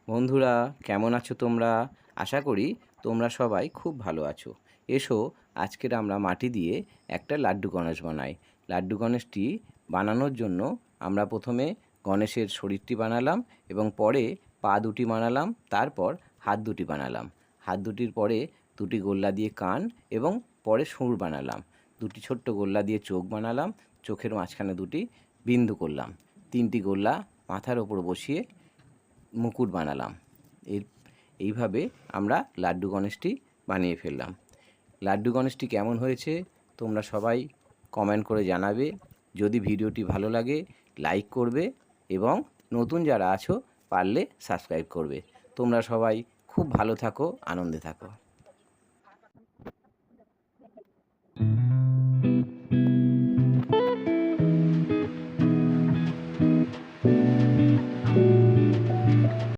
বন্ধুরা, কেমন আছো তোমরা? আশা করি তোমরা সবাই খুব ভালো আছো। এসো, আজকের আমরা মাটি দিয়ে একটা লাড্ডু গণেশ বানাই। লাড্ডু গণেশটি বানানোর জন্য আমরা প্রথমে গণেশের শরীরটি বানালাম এবং পরে পা দুটি বানালাম, তারপর হাত দুটি বানালাম। হাত দুটির পরে দুটি গোল্লা দিয়ে কান এবং পরে সুর বানালাম। দুটি ছোট্ট গোল্লা দিয়ে চোখ বানালাম, চোখের মাঝখানে দুটি বিন্দু করলাম। তিনটি গোল্লা মাথার ওপর বসিয়ে মুকুট বানালাম। এইভাবে আমরা লাড্ডু গণেশটি বানিয়ে ফেললাম। লাড্ডু গণেশটি কেমন হয়েছে তোমরা সবাই কমেন্ট করে জানাবে। যদি ভিডিওটি ভালো লাগে লাইক করবে এবং নতুন যারা আছো পারলে সাবস্ক্রাইব করবে। তোমরা সবাই খুব ভালো থাকো, আনন্দে থাকো।